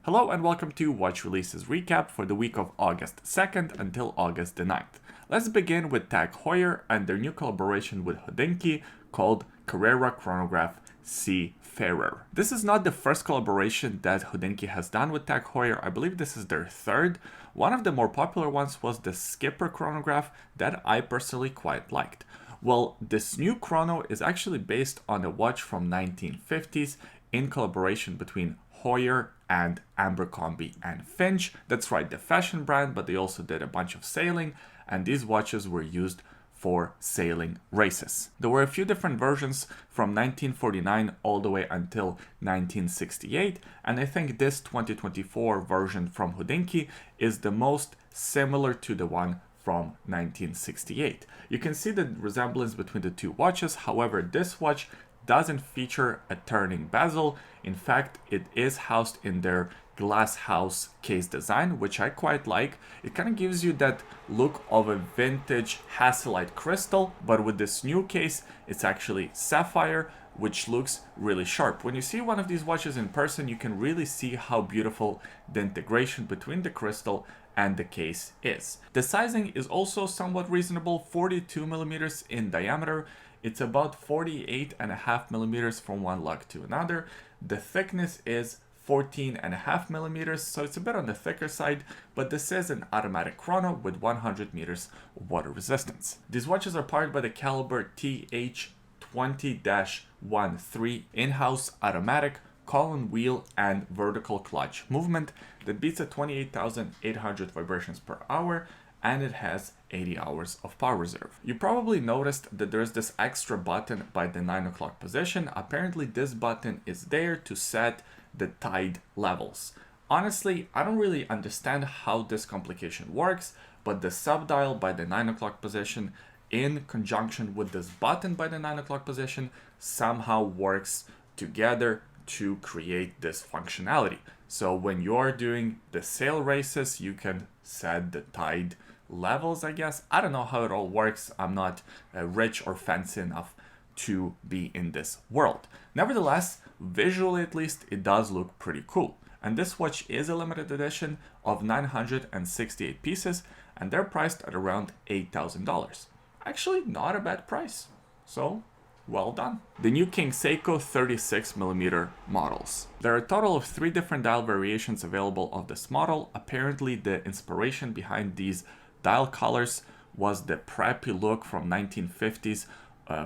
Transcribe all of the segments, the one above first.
Hello and welcome to Watch Releases recap for the week of August 2nd until August the 9th. Let's begin with Tag Heuer and their new collaboration with Hodinkee called Carrera Chronograph Seafarer. This is not the first collaboration that Hodinkee has done with Tag Heuer. I believe this is their third. One of the more popular ones was the Skipper chronograph that I personally quite liked. Well, this new chrono is actually based on a watch from 1950s in collaboration between Heuer and Abercrombie and Finch. That's right, the fashion brand, but they also did a bunch of sailing, and these watches were used for sailing races. There were a few different versions from 1949 all the way until 1968, and I think this 2024 version from Hodinkee is the most similar to the one from 1968. You can see the resemblance between the two watches. However, this watch doesn't feature a turning bezel. In fact, it is housed in their glass house case design, which I quite like. It kind of gives you that look of a vintage Hasselite crystal, but with this new case, it's actually sapphire, which looks really sharp. When you see one of these watches in person, you can really see how beautiful the integration between the crystal and the case is. The sizing is also somewhat reasonable, 42 millimeters in diameter. It's about 48.5 millimeters from one lug to another. The thickness is 14.5 millimeters, so it's a bit on the thicker side, but this is an automatic chrono with 100 meters water resistance. These watches are powered by the caliber TH20-13 in-house automatic column wheel and vertical clutch movement that beats at 28,800 vibrations per hour, and it has 80 hours of power reserve. You probably noticed that there's this extra button by the 9 o'clock position. Apparently this button is there to set the tide levels. Honestly, I don't really understand how this complication works, but the sub-dial by the 9 o'clock position in conjunction with this button by the 9 o'clock position somehow works together to create this functionality. So when you're doing the sail races, you can set the tide levels, I guess. I don't know how it all works. I'm not rich or fancy enough to be in this world. Nevertheless, visually at least, it does look pretty cool. And this watch is a limited edition of 968 pieces, and they're priced at around $8,000. Actually, not a bad price. So, well done. The new King Seiko 36mm models. There are a total of 3 different dial variations available of this model. Apparently, the inspiration behind these dial colors was the preppy look from 1950s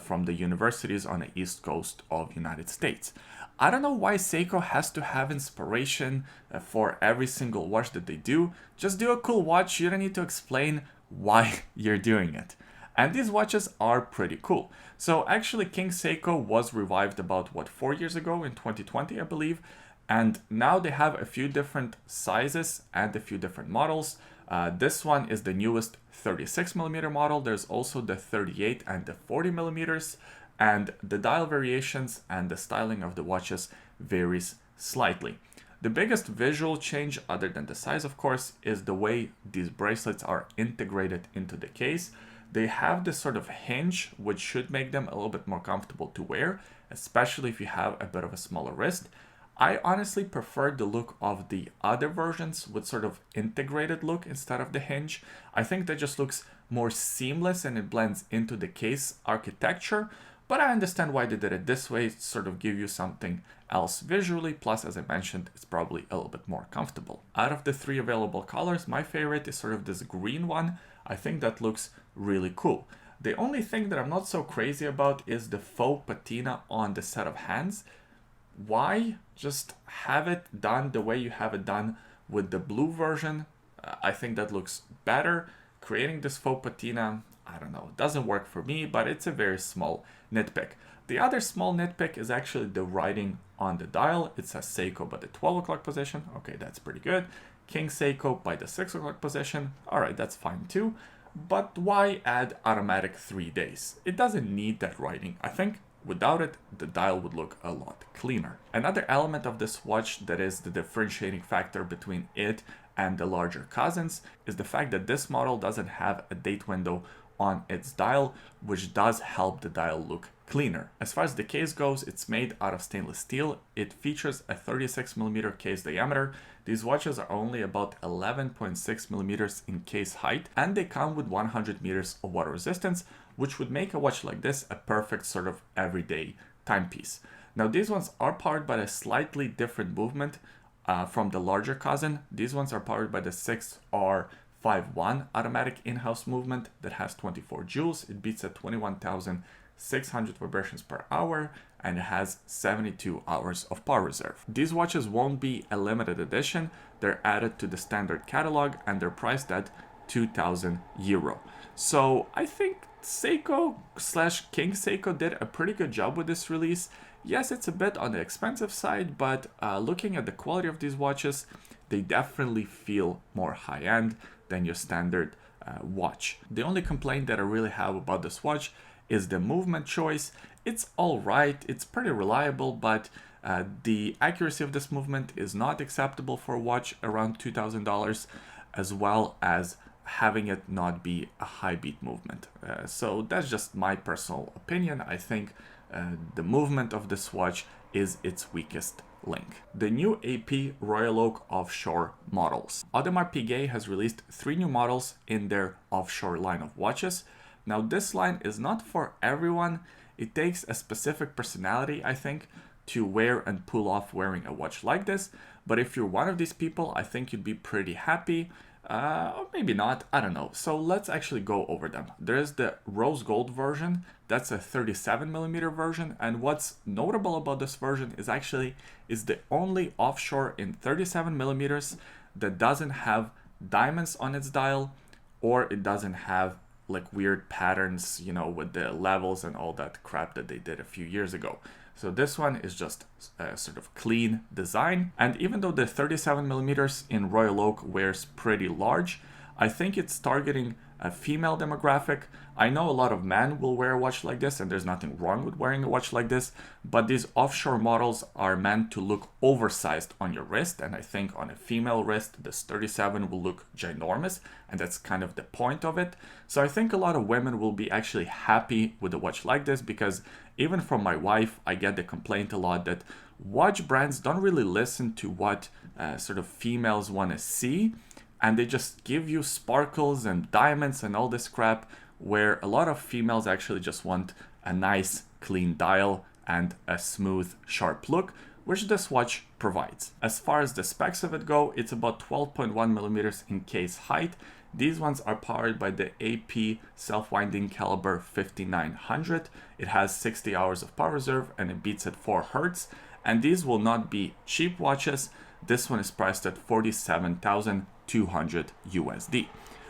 from the universities on the east coast of United States. I don't know why Seiko has to have inspiration for every single watch that they do. Just do a cool watch. You don't need to explain why you're doing it. And these watches are pretty cool. So actually King Seiko was revived about 4 years ago in 2020, I believe. And now they have a few different sizes and a few different models. This one is the newest 36mm model. There's also the 38 and the 40 millimeters, and the dial variations and the styling of the watches varies slightly. The biggest visual change, other than the size of course, is the way these bracelets are integrated into the case. They have this sort of hinge, which should make them a little bit more comfortable to wear, especially if you have a bit of a smaller wrist. I honestly prefer the look of the other versions with sort of integrated look instead of the hinge. I think that just looks more seamless and it blends into the case architecture, but I understand why they did it this way, to sort of give you something else visually. Plus, as I mentioned, it's probably a little bit more comfortable. Out of the 3 available colors, my favorite is sort of this green one. I think that looks really cool. The only thing that I'm not so crazy about is the faux patina on the set of hands. Why just have it done the way you have it done with the blue version? I think that looks better. Creating this faux patina, I don't know, it doesn't work for me, but it's a very small nitpick. The other small nitpick is actually the writing on the dial. It says Seiko by the 12 o'clock position. Okay, that's pretty good. King Seiko by the 6 o'clock position. All right, that's fine too. But why add automatic 3 days? It doesn't need that writing. I think without it, the dial would look a lot cleaner. Another element of this watch that is the differentiating factor between it and the larger cousins is the fact that this model doesn't have a date window on its dial, which does help the dial look cleaner. As far as the case goes, it's made out of stainless steel. It features a 36mm case diameter These watches are only about 11.6 millimeters in case height, and they come with 100 meters of water resistance, which would make a watch like this a perfect sort of everyday timepiece. Now these ones are powered by a slightly different movement from the larger cousin. These ones are powered by the 6R51 automatic in-house movement that has 24 joules. It beats at 21,600 vibrations per hour, and it has 72 hours of power reserve. These watches won't be a limited edition. They're added to the standard catalog and they're priced at 2,000 euro. So I think Seiko/King Seiko did a pretty good job with this release. Yes, it's a bit on the expensive side, but looking at the quality of these watches, they definitely feel more high-end than your standard watch. The only complaint that I really have about this watch is the movement choice. It's all right, it's pretty reliable, but the accuracy of this movement is not acceptable for a watch around $2,000, as well as having it not be a high beat movement. So that's just my personal opinion. I think the movement of this watch is its weakest link. The new AP Royal Oak offshore models. Audemars Piguet has released 3 new models in their offshore line of watches. Now this line is not for everyone. It takes a specific personality, I think, to wear and pull off wearing a watch like this. But if you're one of these people, I think you'd be pretty happy. Or maybe not, I don't know. So let's actually go over them. There's the rose gold version. That's a 37mm version. And what's notable about this version is actually is the only offshore in 37mm that doesn't have diamonds on its dial, or it doesn't have like weird patterns, you know, with the levels and all that crap that they did a few years ago. So this one is just a sort of clean design. And even though the 37mm in Royal Oak wears pretty large, I think it's targeting a female demographic. I know a lot of men will wear a watch like this, and there's nothing wrong with wearing a watch like this, but these offshore models are meant to look oversized on your wrist, and I think on a female wrist, this 37 will look ginormous, and that's kind of the point of it. So I think a lot of women will be actually happy with a watch like this, because even from my wife, I get the complaint a lot that watch brands don't really listen to what sort of females want to see, and they just give you sparkles and diamonds and all this crap, where a lot of females actually just want a nice clean dial and a smooth, sharp look, which this watch provides. As far as the specs of it go, it's about 12.1mm in case height. These ones are powered by the AP self-winding caliber 5900. It has 60 hours of power reserve and it beats at 4 Hz. And these will not be cheap watches. This one is priced at 47,200 USD.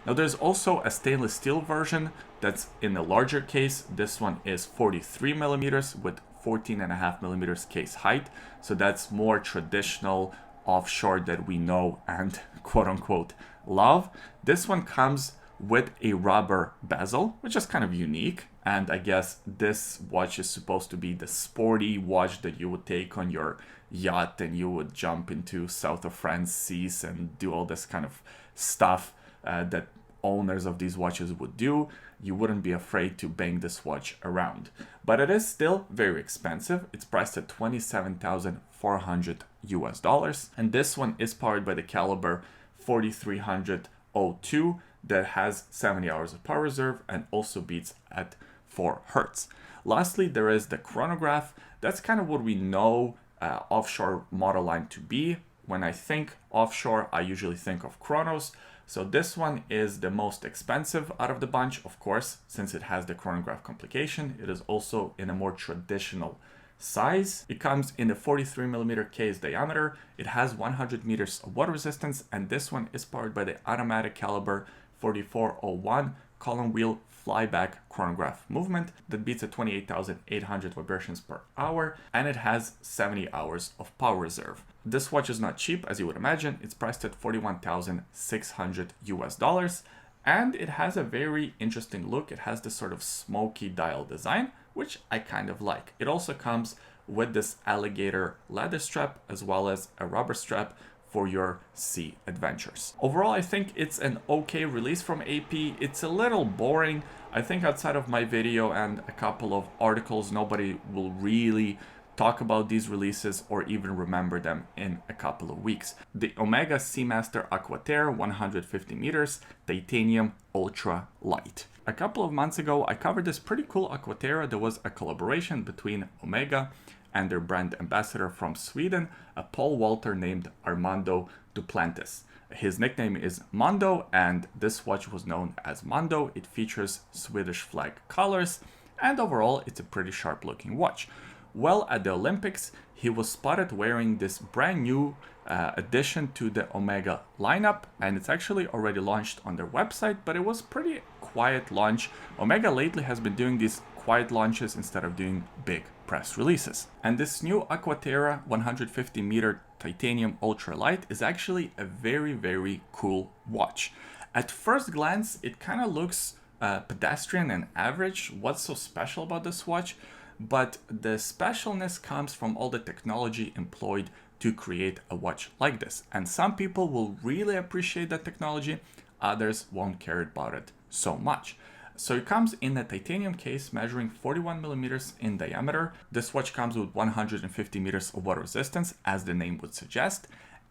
Now there's also a stainless steel version that's in a larger case. This one is 43mm with 14.5mm case height. So that's more traditional offshore that we know and quote unquote love. This one comes with a rubber bezel, which is kind of unique. And I guess this watch is supposed to be the sporty watch that you would take on your yacht and you would jump into south of France seas and do all this kind of stuff that owners of these watches would do. You wouldn't be afraid to bang this watch around. But it is still very expensive. It's priced at 27,400 US dollars. And this one is powered by the caliber 4300-02 that has 70 hours of power reserve and also beats at 4 Hz. Lastly, there is the Chronograph. That's kind of what we know offshore model line to be. When I think offshore, I usually think of chronos. So this one is the most expensive out of the bunch, of course, since it has the chronograph complication. It is also in a more traditional size. It comes in a 43mm case diameter. It has 100 meters of water resistance, and this one is powered by the automatic caliber 4401 column wheel flyback chronograph movement that beats at 28,800 vibrations per hour, and it has 70 hours of power reserve. This watch is not cheap, as you would imagine. It's priced at 41,600 US dollars, and it has a very interesting look. It has this sort of smoky dial design, which I kind of like. It also comes with this alligator leather strap as well as a rubber strap for your sea adventures. Overall, I think it's an okay release from AP. It's a little boring. I think outside of my video and a couple of articles, nobody will really talk about these releases or even remember them in a couple of weeks. The Omega Seamaster Aqua Terra 150 meters titanium ultra light. A couple of months ago, I covered this pretty cool Aqua Terra. There was a collaboration between Omega and their brand ambassador from Sweden, a pole vaulter named Armando Duplantis. His nickname is Mondo, and this watch was known as Mondo. It features Swedish flag colors, and overall, it's a pretty sharp looking watch. Well, at the Olympics, he was spotted wearing this brand new addition to the Omega lineup, and it's actually already launched on their website, but it was pretty quiet launch. Omega lately has been doing these quiet launches instead of doing big press releases. And this new Aqua Terra 150 meter titanium ultralight is actually a very, very cool watch. At first glance, it kind of looks pedestrian and average. What's so special about this watch? But the specialness comes from all the technology employed to create a watch like this. And some people will really appreciate that technology, others won't care about it so much. So it comes in a titanium case measuring 41 millimeters in diameter. This watch comes with 150 meters of water resistance, as the name would suggest,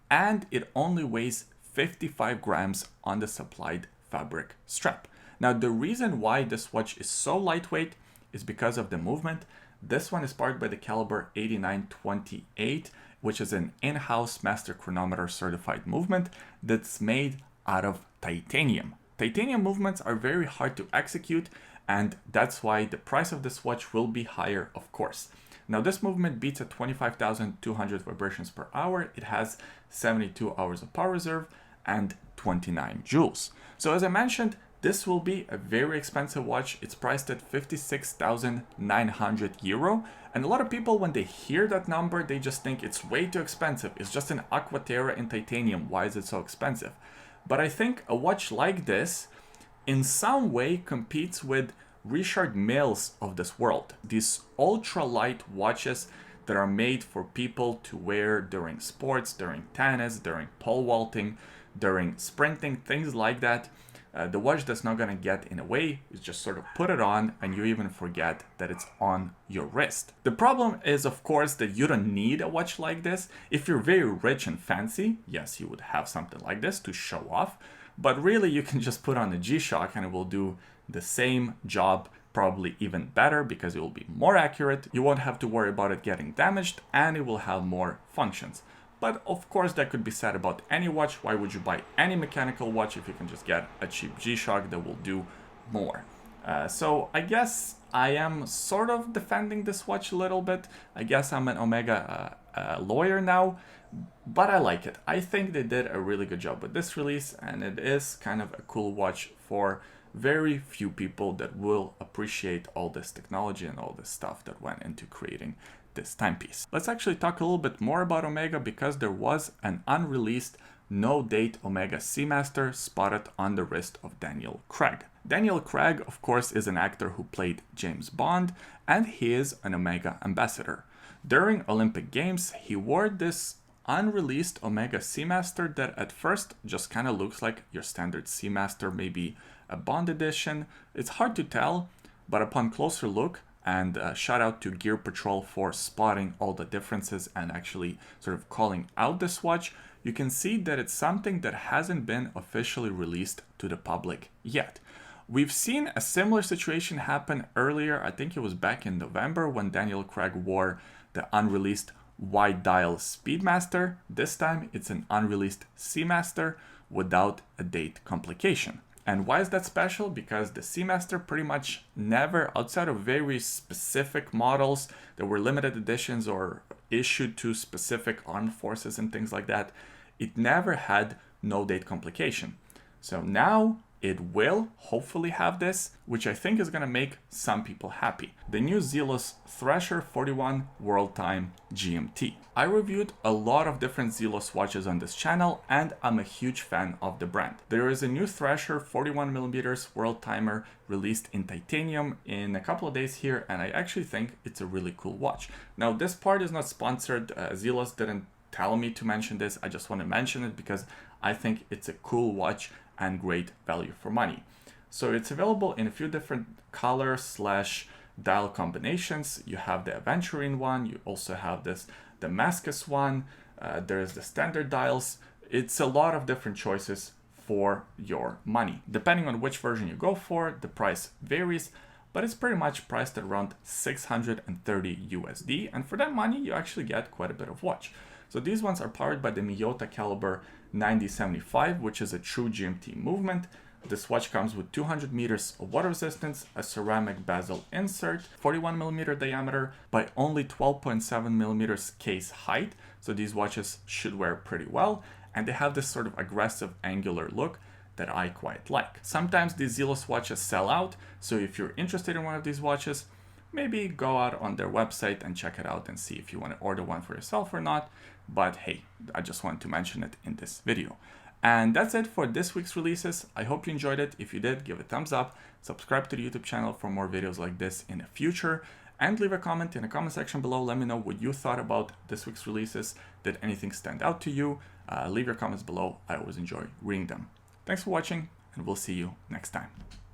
and it only weighs 55 grams on the supplied fabric strap. Now, the reason why this watch is so lightweight is because of the movement. This one is powered by the caliber 8928, which is an in-house master chronometer certified movement that's made out of titanium. Titanium movements are very hard to execute, and that's why the price of this watch will be higher, of course. Now, this movement beats at 25,200 vibrations per hour. It has 72 hours of power reserve and 29 joules. So as I mentioned, this will be a very expensive watch. It's priced at 56,900 euro. And a lot of people, when they hear that number, they just think it's way too expensive. It's just an Aqua Terra in titanium. Why is it so expensive? But I think a watch like this in some way competes with Richard Milles of this world. These ultralight watches that are made for people to wear during sports, during tennis, during pole vaulting, during sprinting, things like that. The watch that's not going to get in the way is just sort of put it on and you even forget that it's on your wrist. The problem is, of course, that you don't need a watch like this. If you're very rich and fancy, yes, you would have something like this to show off. But really, you can just put on a G-Shock and it will do the same job, probably even better, because it will be more accurate. You won't have to worry about it getting damaged, and it will have more functions. But of course, that could be said about any watch. Why would you buy any mechanical watch if you can just get a cheap G-Shock that will do more? So I guess I am sort of defending this watch a little bit. I guess I'm an Omega lawyer now, but I like it. I think they did a really good job with this release, and it is kind of a cool watch for very few people that will appreciate all this technology and all this stuff that went into creating this timepiece. Let's actually talk a little bit more about Omega, because there was an unreleased no-date Omega Seamaster spotted on the wrist of Daniel Craig. Daniel Craig, of course, is an actor who played James Bond, and he is an Omega ambassador. During Olympic Games, he wore this unreleased Omega Seamaster that at first just kind of looks like your standard Seamaster, maybe a Bond edition. It's hard to tell, but upon closer look, and shout out to Gear Patrol for spotting all the differences and actually sort of calling out this watch, you can see that it's something that hasn't been officially released to the public yet. We've seen a similar situation happen earlier. I think it was back in November when Daniel Craig wore the unreleased wide dial Speedmaster. This time it's an unreleased Seamaster without a date complication. And why is that special? Because the Seamaster pretty much never, outside of very specific models that were limited editions or issued to specific armed forces and things like that, it never had no date complication. So now it will hopefully have this, which I think is going to make some people happy. The new Zelos Thresher 41 Worldtime GMT. I reviewed a lot of different Zelos watches on this channel, and I'm a huge fan of the brand. There is a new Thresher 41mm World Timer released in titanium in a couple of days here, and I actually think it's a really cool watch. Now, this part is not sponsored. Zelos didn't tell me to mention this. I just want to mention it because I think it's a cool watch and great value for money. So it's available in a few different colors slash dial combinations. You have the aventurine one, you also have this Damascus one, there's the standard dials. It's a lot of different choices for your money. Depending on which version you go for, the price varies, but it's pretty much priced at around 630 USD, and for that money you actually get quite a bit of watch. So these ones are powered by the Miyota caliber 9075, which is a true GMT movement. This watch comes with 200 meters of water resistance, a ceramic bezel insert, 41 millimeter diameter by only 12.7 millimeters case height. So these watches should wear pretty well, and they have this sort of aggressive angular look that I quite like. Sometimes these Zelos watches sell out, so if you're interested in one of these watches, maybe go out on their website and check it out and see if you want to order one for yourself or not. But hey, I just wanted to mention it in this video. And that's it for this week's releases. I hope you enjoyed it. If you did, give it a thumbs up, subscribe to the YouTube channel for more videos like this in the future, and leave a comment in the comment section below. Let me know what you thought about this week's releases. Did anything stand out to you? Leave your comments below. I always enjoy reading them. Thanks for watching, and we'll see you next time.